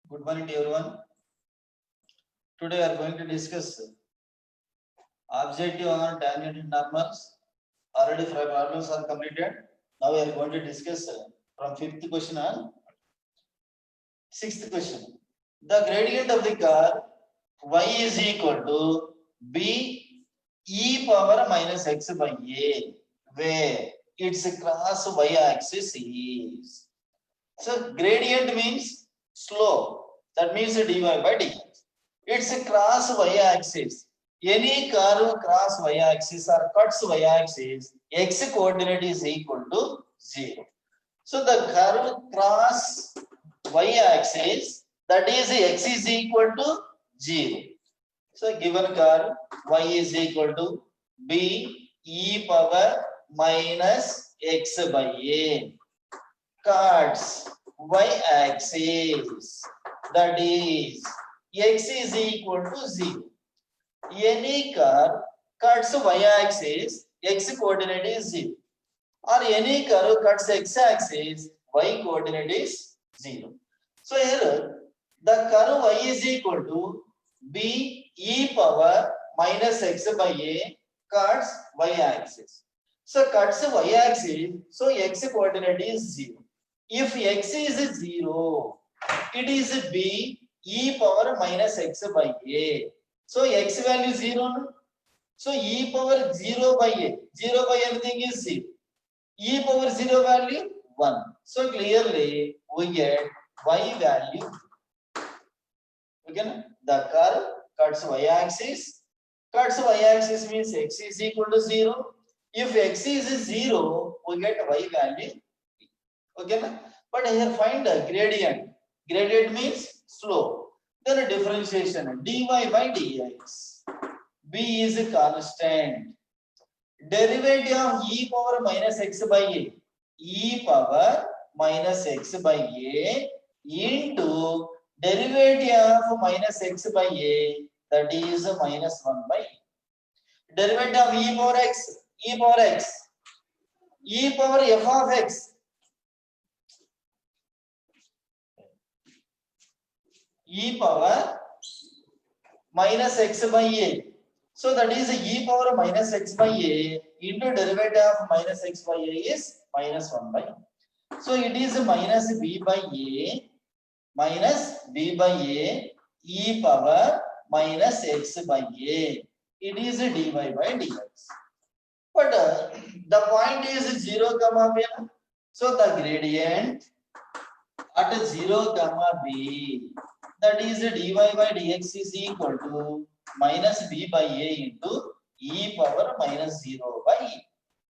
Good morning to everyone. Today we are going to discuss objective on tangent and normals. Already 5 problems are completed. Now we are going to discuss from 5th question on 6th question. The gradient of the curve y is equal to b e power minus x by a, where its cross y-axis is. So gradient means slope. That means dy by dx. It's a cross y-axis. Any curve cross y-axis or cuts y-axis, x coordinate is equal to 0. So the curve cross y-axis, that is x is equal to 0. So given curve y is equal to b e power minus x by a, cuts y-axis, that is x is equal to 0. Any curve cuts y-axis, x coordinate is 0. Or any curve cuts x-axis, y coordinate is 0. So here the curve y is equal to b e power minus x by a, cuts y-axis. So cuts y-axis, so x coordinate is 0. If x is 0, it is b e power minus x by a. So x value 0. So e power 0 by a. 0 by anything is 0. E power 0 value 1. So clearly we get y value. Okay, the curve cuts y-axis. Cuts y-axis means x is equal to 0. If x is 0, we get y value. Okay, but here find the gradient. Gradient means slope. Then a differentiation dy by dx. B is a constant. Derivative of e power minus x by a. E power minus x by a into derivative of minus x by a, that is minus 1 by a. Derivative of e power x. E power x. E power f of x. E power minus x by a. So that is e power minus x by a into derivative of minus x by a is minus 1 by a. So it is minus b by a minus b by a e power minus x by a. It is dy by dx. But the point is 0 comma b. So the gradient at 0 comma b, that is dy by dx is equal to minus b by a into e power minus 0 by e.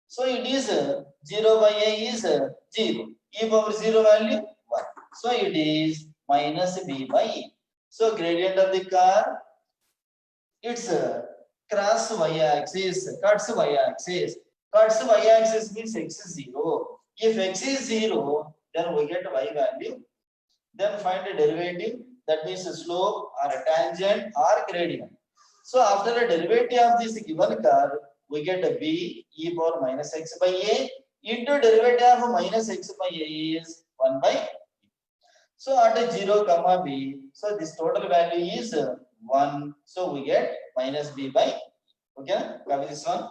So it is 0 by a is 0. E power 0 value 1. So it is minus b by e. So gradient of the curve, it's cross y-axis, cuts y-axis. Cuts y-axis means x is 0. If x is 0, then we get y value. Then find a derivative, that means a slope or a tangent or gradient. So after the derivative of this given curve, we get a b e power minus x by a into derivative of minus x by a is 1 by e. So at a 0 comma b, so this total value is 1. So we get minus b by e. Okay, copy this one.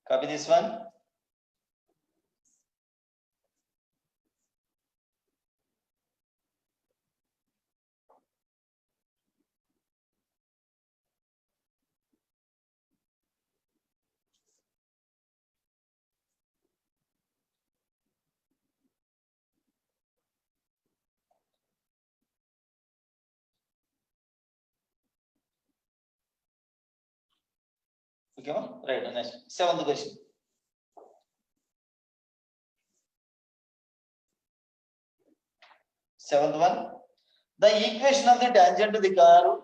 Copy this one. Okay, right. Next, seventh question. Seventh one. The equation of the tangent to the curve.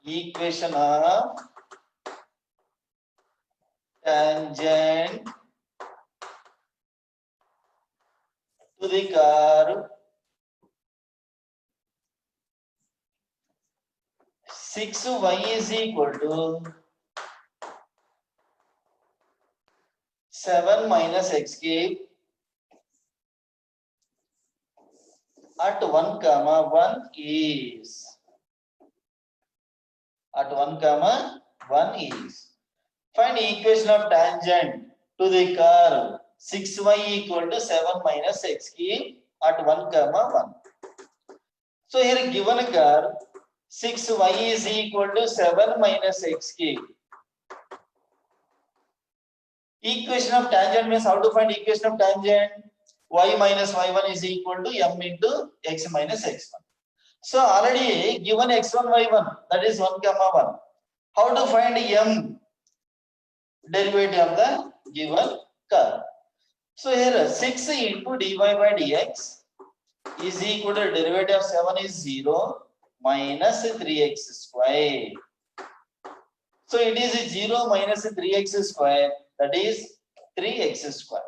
Equation of tangent to the curve 6y is equal to 7 minus x cube at 1 comma 1 is find equation of tangent to the curve 6y equal to 7 minus x cube at 1 comma 1. So here given a curve 6y is equal to 7 minus x cube. Equation of tangent means how to find equation of tangent? Y minus y1 is equal to m into x minus x1. So already given x1 y1, that is 1 comma 1. How to find m derivative of the given curve? So here 6 into dy by dx is equal to derivative of 7 is 0 minus 3x square. So it is 0 minus 3x square, that is 3x square.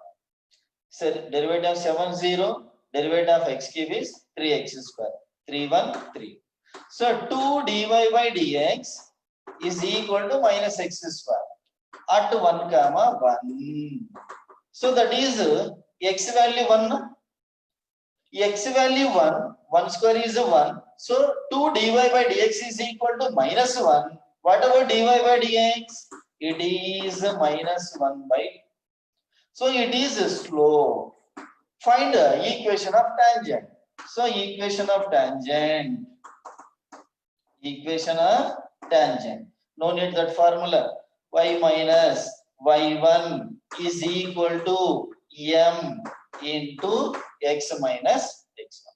So derivative of 7 0, derivative of x cube is 3x square. 3 1 3. So 2 dy by dx is equal to minus x square at 1 comma 1. So that is x value 1. X value 1, 1 square is 1. So 2 dy by dx is equal to minus 1. What about dy by dx? It is minus 1 by. So it is slope. Find the equation of tangent. So equation of tangent. No need that formula. Y minus y1 is equal to m into x minus x1.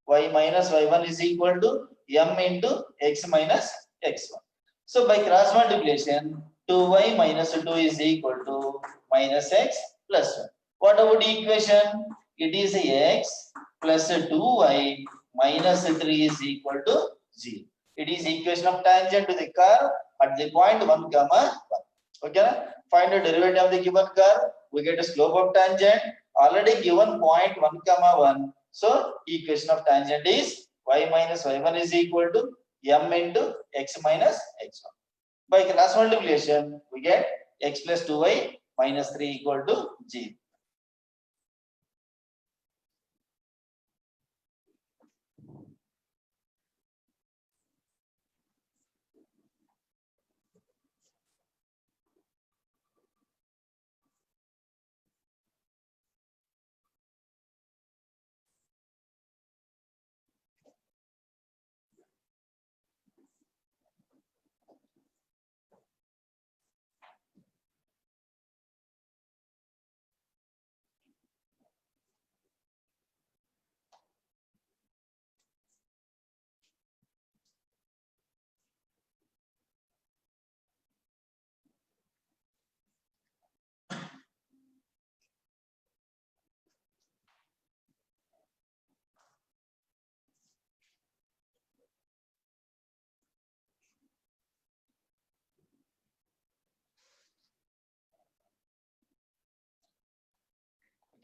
Y minus y1 is equal to m into x minus x1. So by cross multiplication, 2y minus 2 is equal to minus x plus 1. What about equation? It is x plus 2y minus 3 is equal to 0. It is equation of tangent to the curve at the point 1 comma 1. Okay? Find the derivative of the given curve. We get a slope of tangent. Already given point 1 comma 1. So equation of tangent is y minus y1 is equal to m into x minus x1. By cross multiplication, we get x plus 2y minus 3 equal to 0.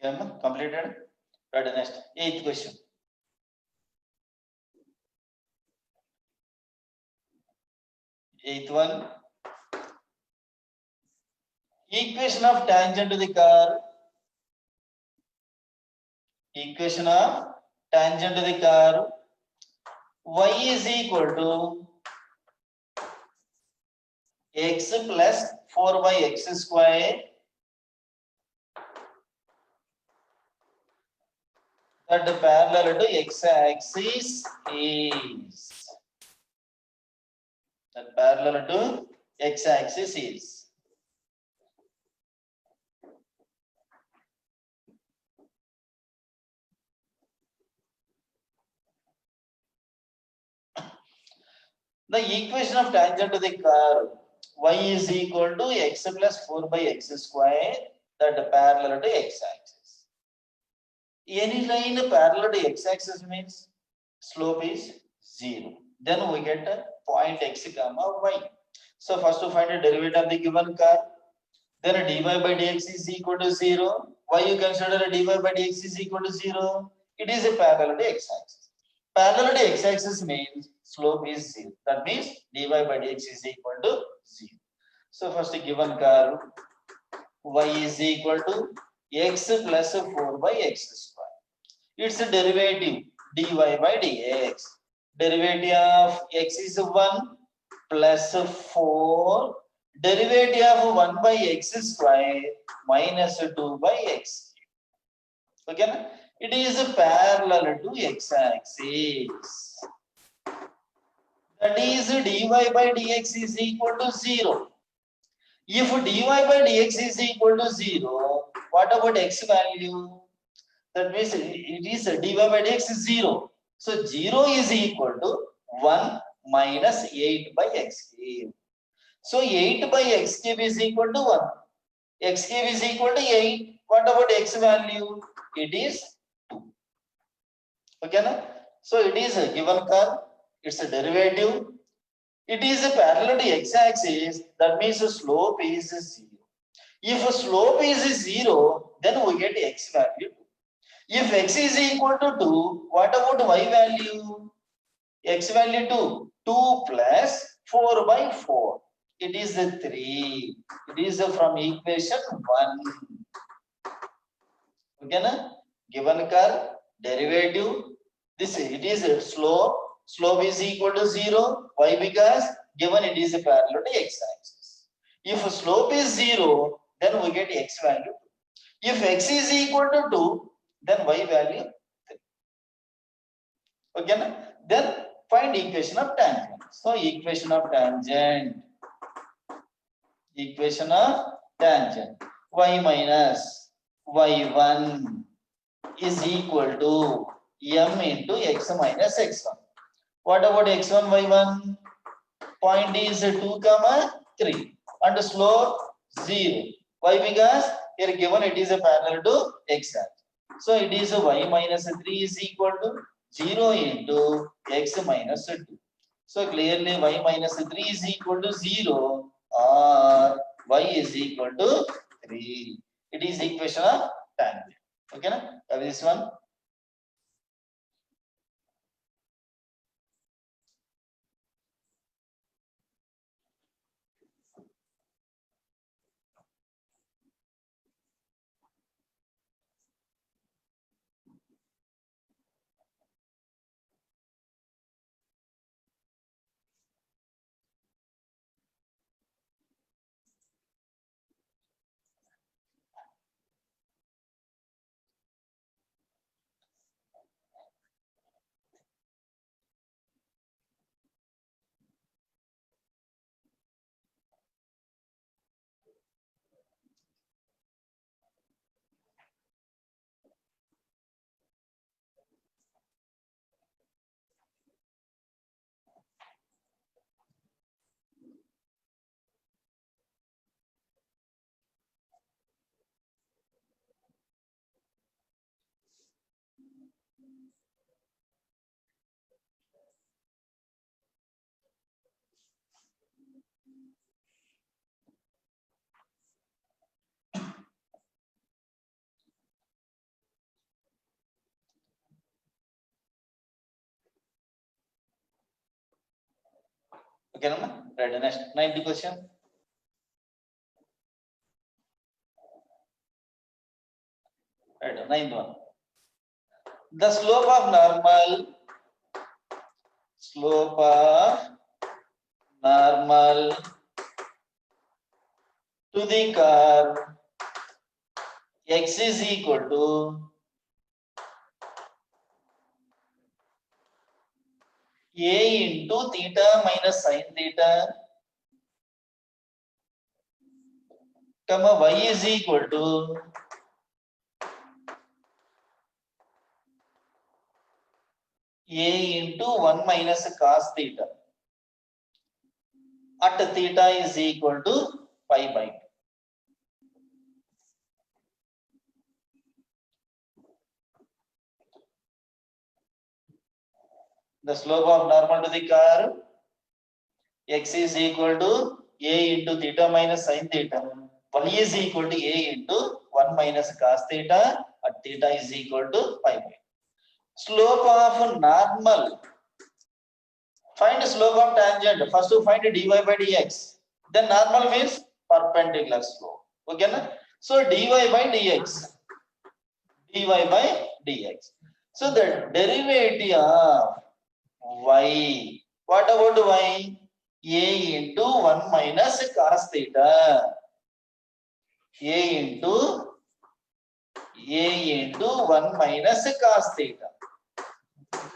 Okay, completed. Right, next, eighth question. Eighth one. Equation of tangent to the curve. Equation of tangent to the curve. Y is equal to x plus 4 by x square. That parallel to x axis is. That parallel to x axis is. The equation of tangent to the curve y is equal to x plus 4 by x square, that parallel to x axis. Any line parallel to x axis means slope is 0. Then we get a point x comma y. So first to find the derivative of the given curve. Then dy by dx is equal to 0. Why you consider a dy by dx is equal to 0? It is a parallel to x axis. Parallel to x axis means slope is 0. That means dy by dx is equal to 0. So first given curve y is equal to x plus 4 by x square. Its derivative dy by dx. Derivative of x is 1 plus 4. Derivative of 1 by x square minus 2 by x. Okay? It is parallel to x axis. That is dy by dx is equal to 0. If dy by dx is equal to 0, what about x value? That means it is dy by dx is 0. So 0 is equal to 1 minus 8 by x cube. So 8 by x cube is equal to 1. X cube is equal to 8. What about x value? It is 2. Okay, na? So it is a given curve. It's a derivative. It is a parallel to x-axis. That means the slope is 0. If a slope is 0, then we get x value. If x is equal to 2, what about y value? X value 2. 2 plus 4 by 4. It is 3. It is from equation 1. Okay, na? Given curve, derivative. This it is a slope. Slope is equal to 0. Why? Because given it is a parallel to x-axis. If slope is 0, then we get x value. If x is equal to 2, then y value 3. Okay, na? Then find equation of tangent. So equation of tangent. Equation of tangent. Y minus y1 is equal to m into x minus x1. What about x1, y1? Point is 2, 3 and slope 0. Why? Because here given it is a parallel to x axis. So it is y minus 3 is equal to 0 into x minus 2. So clearly y minus 3 is equal to 0 or y is equal to 3. It is equation of tangent. Okay, na? This one. Okay, na? Right, next 90 question. Right, 9th one. The slope of normal to the curve x is equal to a into theta minus sin theta, comma y is equal to a into 1 minus cos theta. at theta is equal to pi by 2. The slope of normal to the curve x is equal to a into theta minus sin theta. Y is equal to a into 1 minus cos theta at theta is equal to pi by 2. Slope of normal. Find the slope of tangent. First to find dy by dx. Then normal means perpendicular slope. Okay na? So dy by dx. Dy by dx. So the derivative of y. What about y? A into 1 minus cos theta. A into 1 minus cos theta.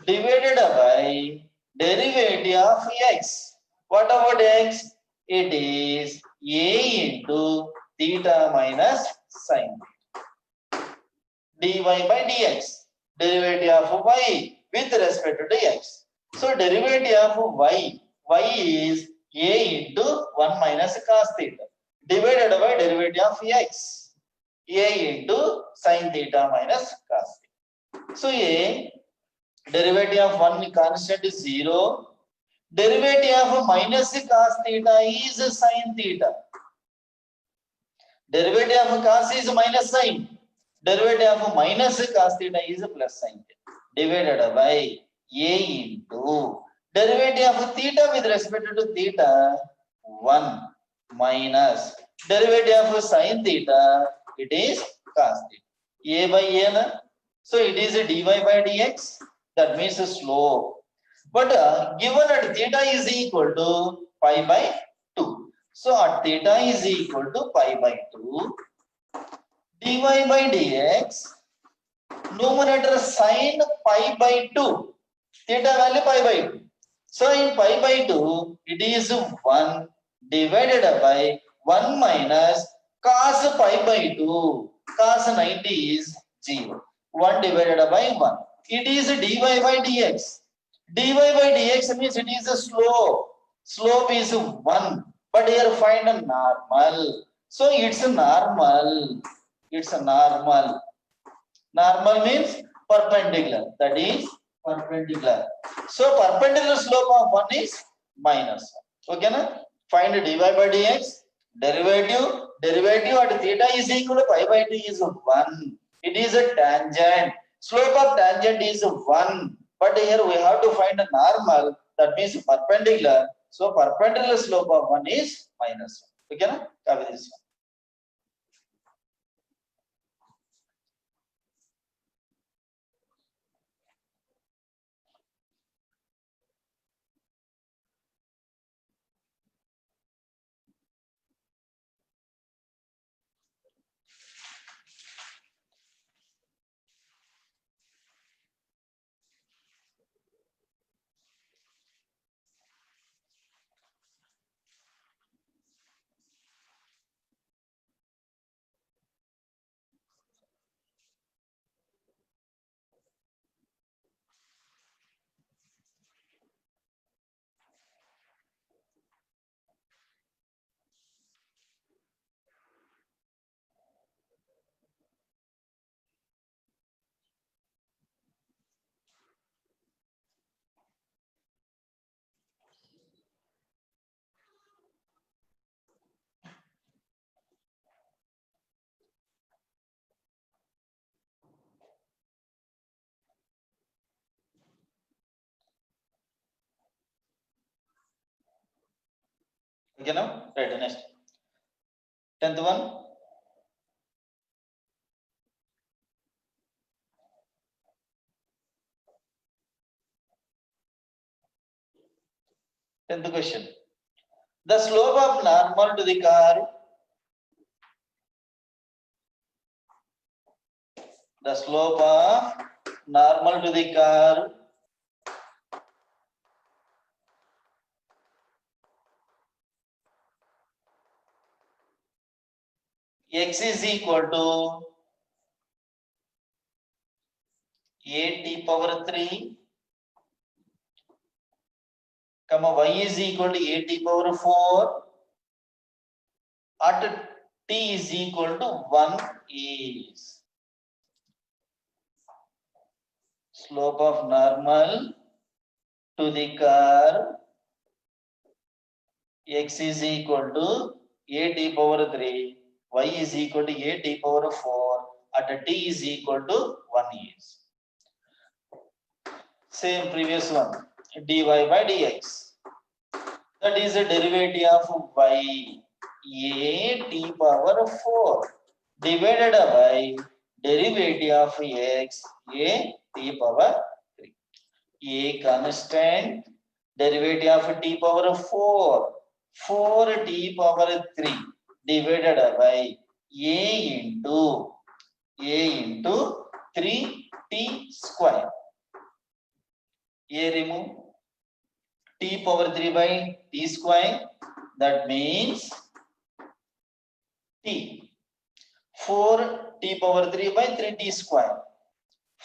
Divided by derivative of x. What about x? It is a into theta minus sin dy by dx. Derivative of y with respect to x. So derivative of y is a into 1 minus cos theta divided by derivative of x, a into sin theta minus cos theta. So a derivative of 1 constant is 0. Derivative of minus cos theta is sin theta. Derivative of cos is minus sin. Derivative of minus cos theta is plus sin theta. Divided by a into derivative of theta with respect to theta 1 minus derivative of sin theta, it is cos theta. A by a na? So it is a dy by dx. That means a slope. But given at theta is equal to pi by 2. So at theta is equal to pi by 2. Dy by dx. Numerator sin pi by 2. Theta value pi by 2. So in pi by 2, it is 1 divided by 1 minus cos pi by 2. Cos 90 is 0. 1 divided by 1. It is dy by dx. Dy by dx means it is a slope. Slope is 1. But here find a normal. So it's a normal. It's a normal. Normal means perpendicular. That is perpendicular. So perpendicular slope of 1 is minus 1. Okay na? Find dy by dx. Derivative at theta is equal to pi by 2 is 1. It is a tangent. Slope of tangent is 1. But here we have to find a normal. That means perpendicular. So perpendicular slope of 1 is minus 1. Okay na? Copy this one. Okay now? Right, next. 10th one. Tenth question. The slope of normal to the curve. The slope of normal to the curve x is equal to a t power 3 comma y is equal to a t power 4 at t is equal to 1 is slope of normal to the curve x is equal to a t power 3, y is equal to a t power 4 at t is equal to 1 is. Same previous one, dy by dx. That is a derivative of y a t power 4 divided by derivative of x a t power 3. A constant, derivative of t power 4 4t power 3 divided by a into 3t square. A remove t power 3 by t square, that means t 4t power 3 by 3t square,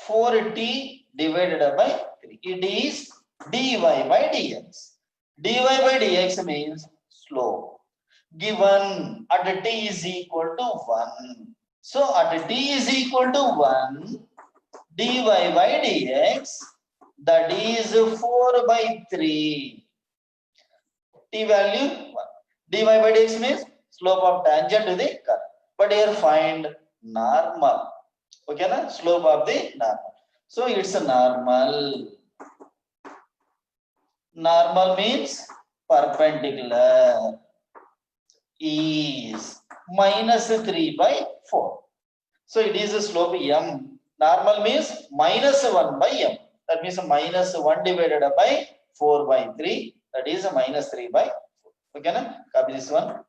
4t divided by 3, it is dy by dx. dy by dx means slope given at t is equal to 1. So at t is equal to 1, dy by dx, that is 4 by 3. T value 1. dy by dx means slope of tangent to the curve. But here find normal. Okay, na? Slope of the normal. So it's a normal. Normal means perpendicular is minus 3 by 4. So it is a slope m. Normal means minus 1 by m. That means minus 1 divided by 4 by 3. That is minus 3 by 4. Okay, na? Copy this one.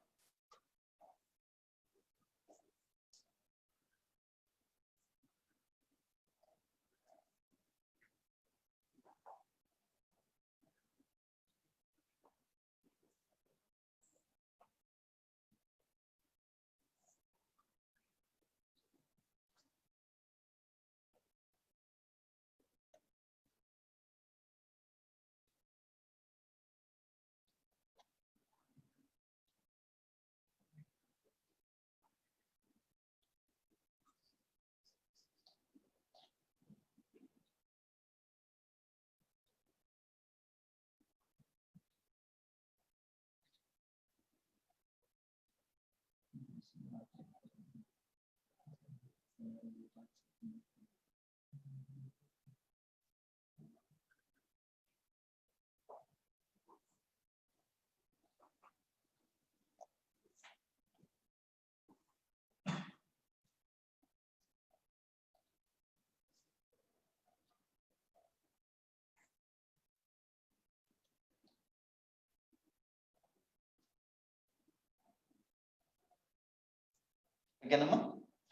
Okay,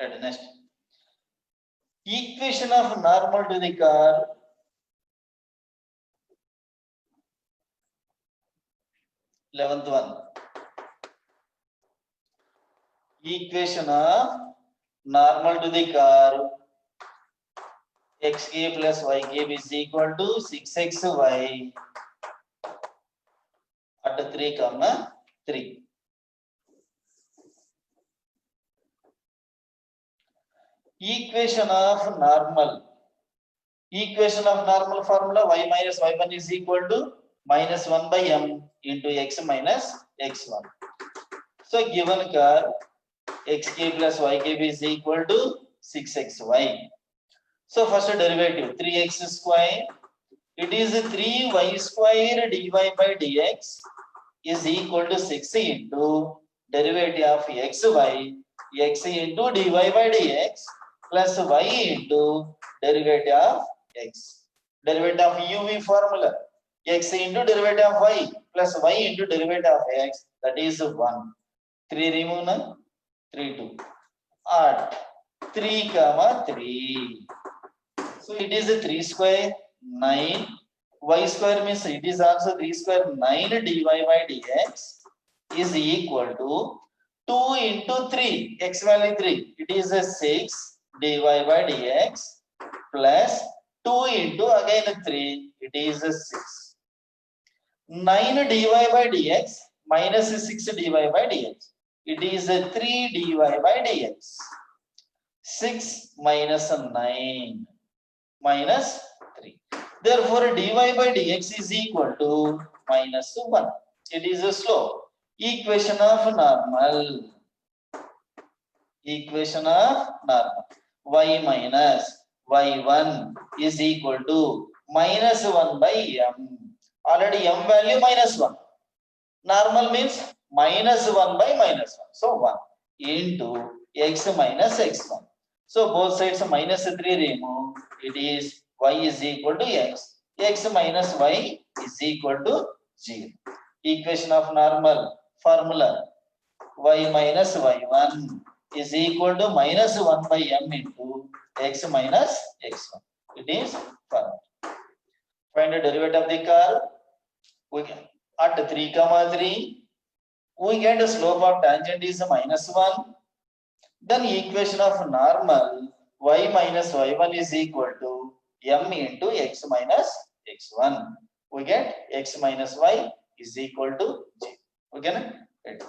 right, next. Equation of normal to the curve. Eleventh one. Equation of normal to the curve x cube plus y cube is equal to 6xy at 3, 3. Equation of normal. Equation of normal formula y minus y1 is equal to minus 1 by m into x minus x1. So given curve x cube plus y cube is equal to 6xy. So first derivative 3x square. It is 3y square dy by dx is equal to 6 into derivative of xy, x into dy by dx plus y into derivative of x. Derivative of uv formula, x into derivative of y plus y into derivative of x, that is 1. 3 remove na? 3, 2. At 3, 3. So it is a 3 square 9. Y square means it is also 3 square 9 dy by dx is equal to 2 into 3, x value 3. It is a 6 dy by dx plus 2 into again 3. It is a 6. 9 dy by dx minus 6 dy by dx. It is a 3 dy by dx. 6 minus 9 minus 3. Therefore, dy by dx is equal to minus 1. It is a slope. Equation of normal. Equation of normal. Y minus y1 is equal to minus 1 by m. Already m value minus 1. Normal means minus 1 by minus 1. So 1 into x minus x1. So both sides minus 3 remove. It is y is equal to x. X minus y is equal to 0. Equation of normal formula y minus y1 is equal to minus 1 by m into x minus x1. It is formula. Find the derivative of the curve. We can at 3, 3, we get a slope of tangent is minus 1. Then equation of normal y minus y1 is equal to m into x minus x1. We get x minus y is equal to 0. Okay? Right.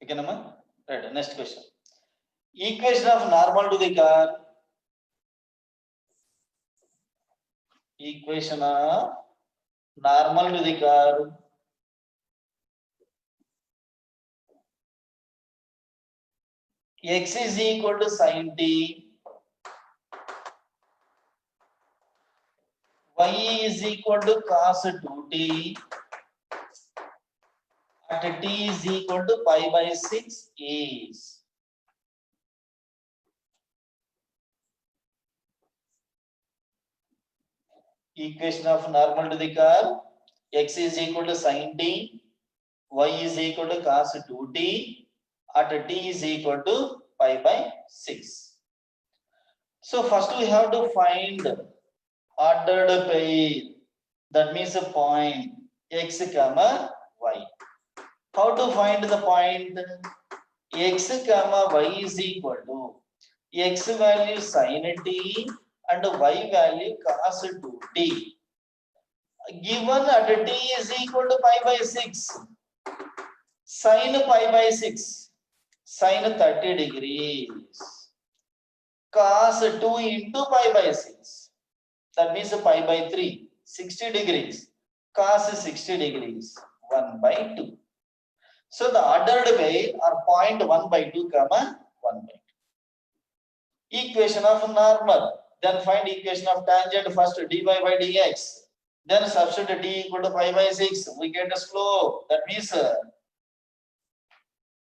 Okay, Nama? Right. Next question. Equation of normal to the curve. Equation of normal to the curve. X is equal to sin t. Y is equal to cos 2t. At t is equal to pi by 6 is. Equation of normal to the curve. X is equal to sin t. Y is equal to cos 2t. At t is equal to pi by 6. So first we have to find ordered pair. That means a point x comma y. How to find the point? X comma y is equal to x value sin t and y value cos 2t. Given at t is equal to pi by 6. Sin pi by 6. Sin 30 degrees. Cos 2 into pi by 6. That means pi by 3. 60 degrees. Cos 60 degrees. 1 by 2. So the ordered pair are point 1 by 2 comma 1 by 2. Equation of normal. Then find equation of tangent first, dy by dx. Then substitute d equal to pi by 6. We get a slope. That means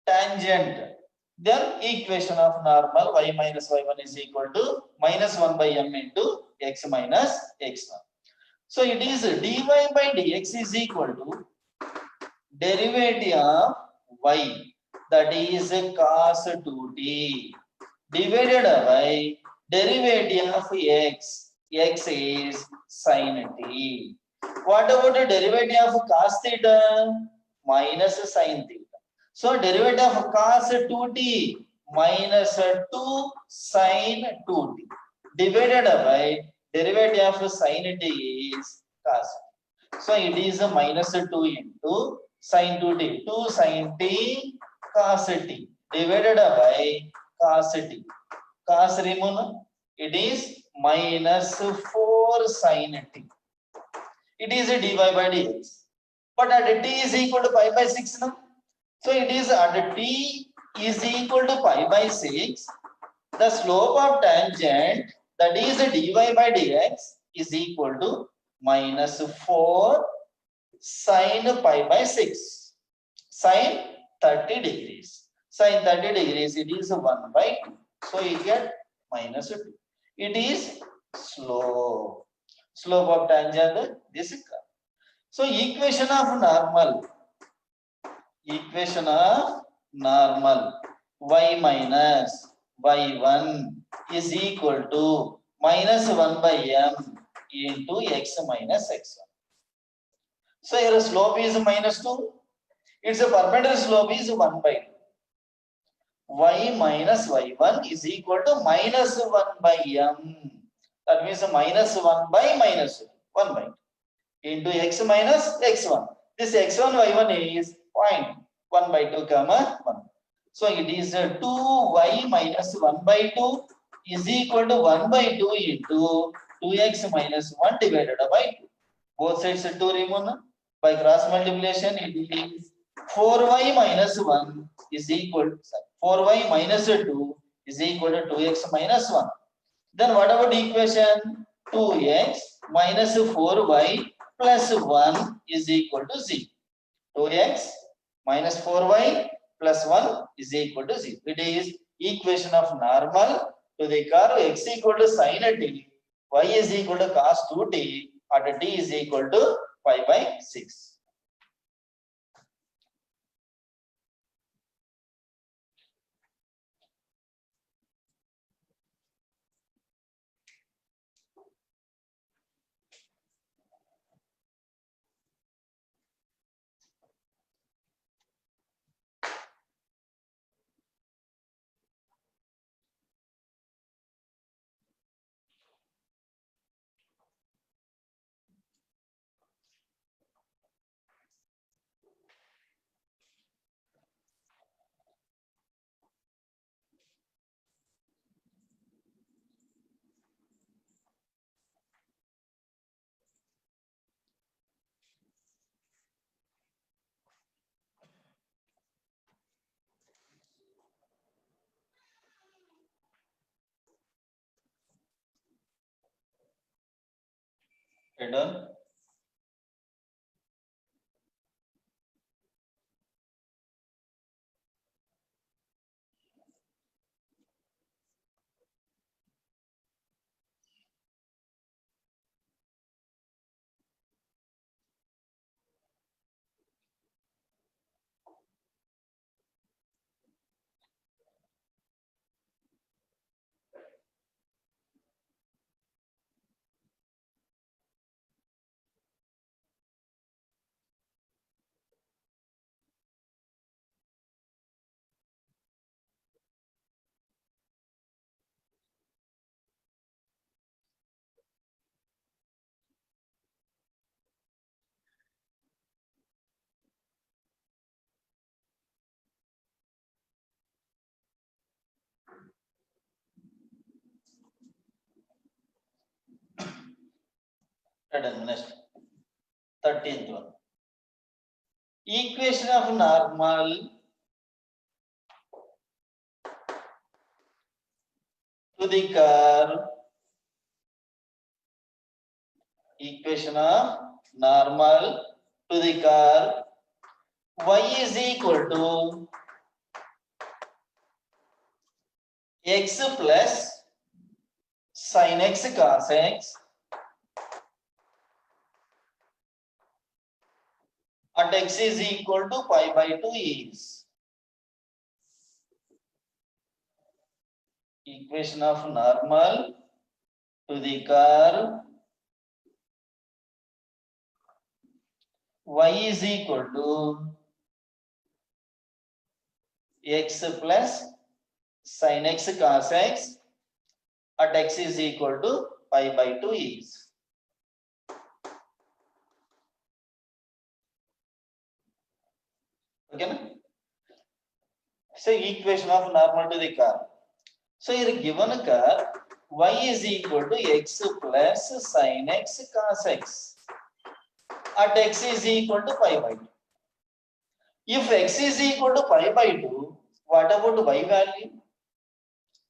tangent. Then equation of normal y minus y1 is equal to minus 1 by m into x minus x1. So it is dy by dx is equal to derivative of y, that is cos 2t, divided by derivative of x. X is sin t. What about the derivative of cos theta? Minus sin theta. So derivative of cos 2t minus 2 sin 2t divided by derivative of sin t is cos. So it is a minus 2 into sin 2t, 2 sin t cos t divided by cos t. Cos remove, it is minus 4 sin t. It is a dy by dx. But at t is equal to pi by 6 now. So it is at t is equal to pi by 6. The slope of tangent, that is dy by dx, is equal to minus 4 sin pi by 6. Sin 30 degrees. Sin 30 degrees, it is 1 by 2. So you get minus 2. It is slope. Slope of tangent, this is. So equation of normal. Equation of normal. Y minus y1 is equal to minus 1 by m into x minus x1. So here slope is minus 2. Its perpendicular slope is 1 by 2. Y minus y1 is equal to minus 1 by m. That means minus 1 by minus 1 by 2 into x minus x1. This x1 y1 is 0.1 by 2 comma 1. So it is 2y minus 1 by 2 is equal to 1 by 2 into 2x minus 1 divided by 2. Both sides 2 remove. By cross multiplication, it is 4y minus 1 is equal to 4y minus 2 is equal to 2x minus 1. Then what about equation? 2x minus 4y plus 1 is equal to 0. 2x minus 4y plus 1 is equal to 0. It is equation of normal to the curve x equal to sin t, y is equal to cos 2t, at t is equal to pi by 6. Okay, done. Next 13th one. Equation of normal to to the curve, equation of normal to the curve y is equal to x plus sin x cos x at x is equal to pi by 2 is equation of normal to the curve y is equal to x plus sin x cos x at x is equal to pi by 2 is. Okay, na? So equation of normal to the curve. So here given a curve y is equal to x plus sin x cos x at x is equal to pi by 2. If x is equal to pi by 2, what about y value?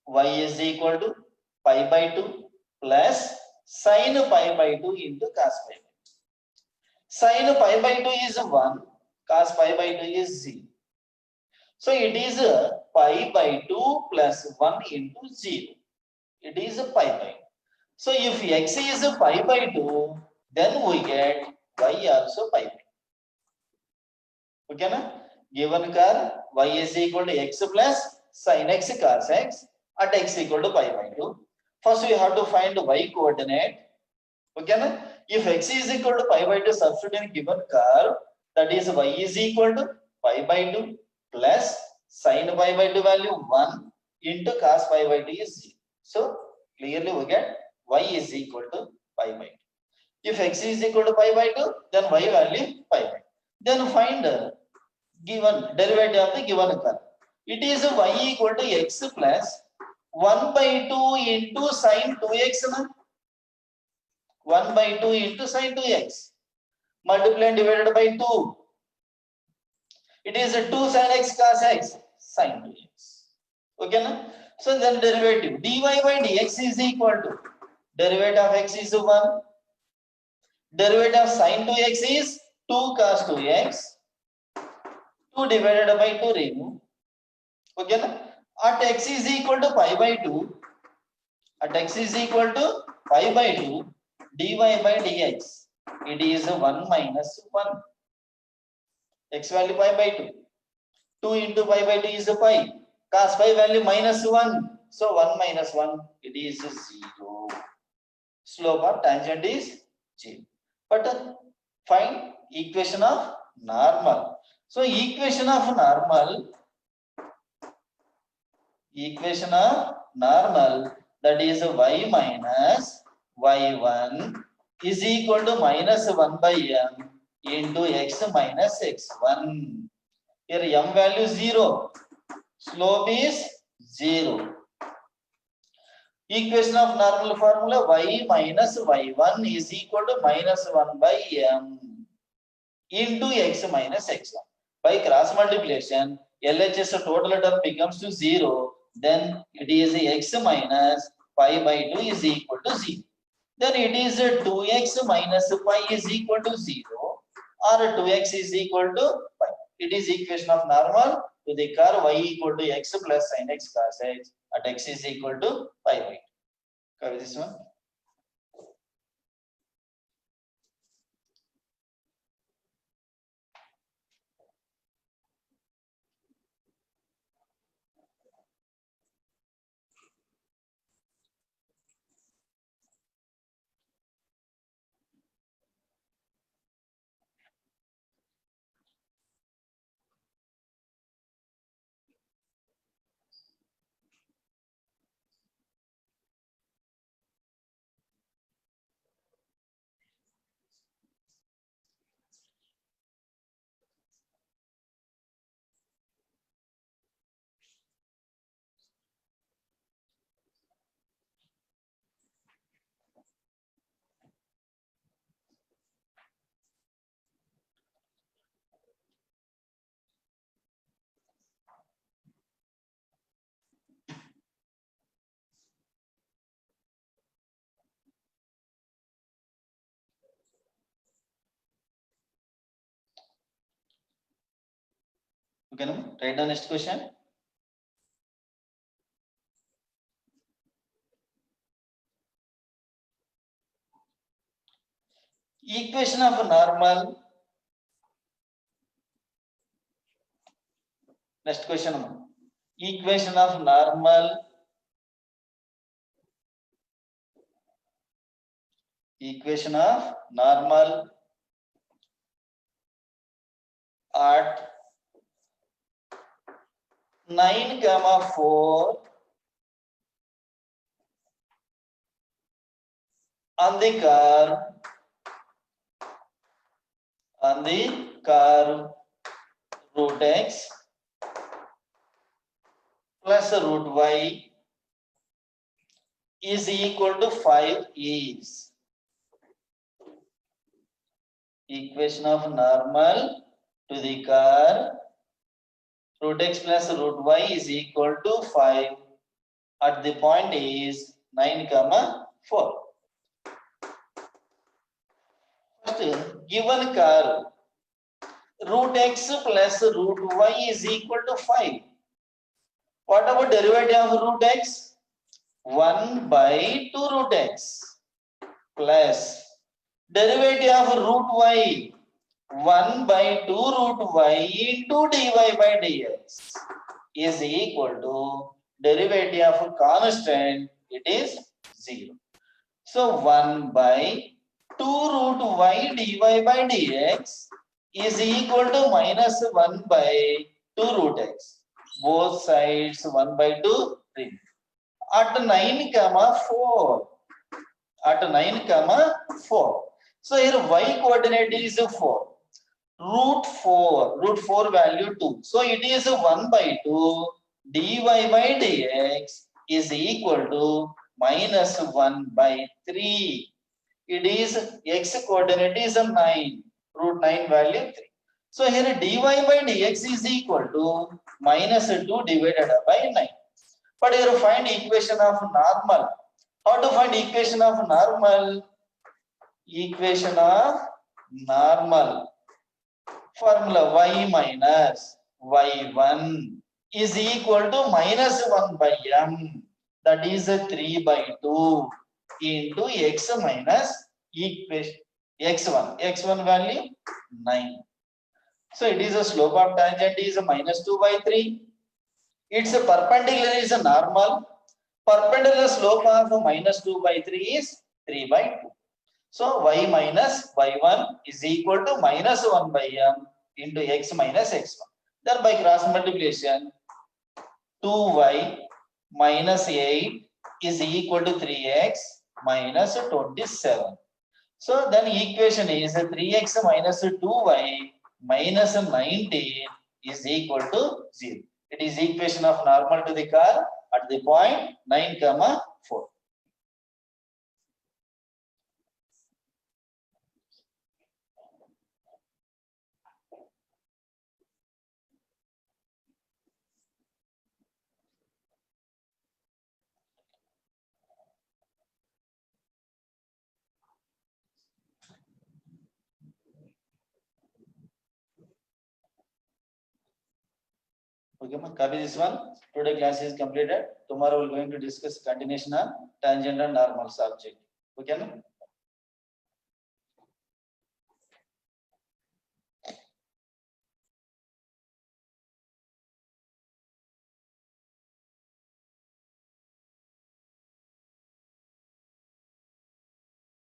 Y is equal to pi by 2 plus sin pi by 2 into cos pi by 2. Sin pi by 2 is 1, cos pi by 2 is 0. So it is pi by 2 plus 1 into 0. It is pi by 2. So if x is pi by 2, then we get y also pi by 2. Okay, na? Given curve y is equal to x plus sin x cos x at x equal to pi by 2. First we have to find y coordinate. Okay, na? If x is equal to pi by 2, substitute in given curve, that is y is equal to pi by 2 plus sin pi by 2 value 1 into cos pi by 2 is 0. So clearly we get y is equal to pi by 2. If x is equal to pi by 2, then y value pi by 2. Then find given derivative of the given curve. It is y equal to x plus 1 by 2 into sin 2x. 1 by 2 into sin 2x. Multiply and divided by 2. It is 2 sin x cos x sin 2x. Okay, na? So then derivative dy by dx is equal to derivative of x is 1. Derivative of sin 2x is 2 cos 2x. 2 divided by 2 remove. Okay, na? At x is equal to pi by 2. At x is equal to pi by 2 dy by dx. It is 1 minus 1. X value pi by 2. 2 into pi by 2 is pi. Cos pi value minus 1. So 1 minus 1, it is 0. Slope of tangent is 0. But find equation of normal. So equation of normal, that is y minus y1 is equal to minus 1 by m into x minus x1. Here m value 0, slope is 0. Equation of normal formula y minus y1 is equal to minus 1 by m into x minus x1. By cross multiplication, LHS total term becomes to 0. Then it is x minus pi by 2 is equal to 0. Then it is 2x minus pi is equal to 0 or 2x is equal to pi. It is equation of normal to the curve y equal to x plus sin x cos x at x is equal to pi by 2. Cover this one. Okay, write down next question. Equation of normal. Next question. Equation of normal. Equation of normal at 9, 4 on the curve root x plus root y is equal to 5 is equation of normal to the curve root x plus root y is equal to 5 at the point is 9, 4. First, given curve root x plus root y is equal to 5. What about derivative of root x? 1 by 2 root x plus derivative of root y 1 by 2 root y into dy by dx is equal to derivative of constant, it is 0. So 1 by 2 root y dy by dx is equal to minus 1 by 2 root x. Both sides 1 by 2 3. At 9, 4. At 9, 4. So here y coordinate is 4. Root 4 value 2. So it is 1 by 2 dy by dx is equal to minus 1 by 3. It is x coordinate is 9. Root 9 value 3. So here dy by dx is equal to minus 2 divided by 9. But here find equation of normal. How to find equation of normal? Equation of normal. Formula y minus y1 is equal to minus 1 by m. That is 3 by 2 into x minus equation x1. x1 value 9. So it is a slope of tangent is minus 2 by 3. Its perpendicular is a normal. Perpendicular slope of minus 2 by 3 is 3 by 2. So y minus y1 is equal to minus 1 by m into x minus x1. Then by cross multiplication, 2y minus 8 is equal to 3x minus 27. So then equation is 3x minus 2y minus 19 is equal to 0. It is equation of normal to the curve at the point 9, 4. Okay, copy this one. Today class is completed. Tomorrow we are going to discuss continuation on tangent and normal subject. Okay.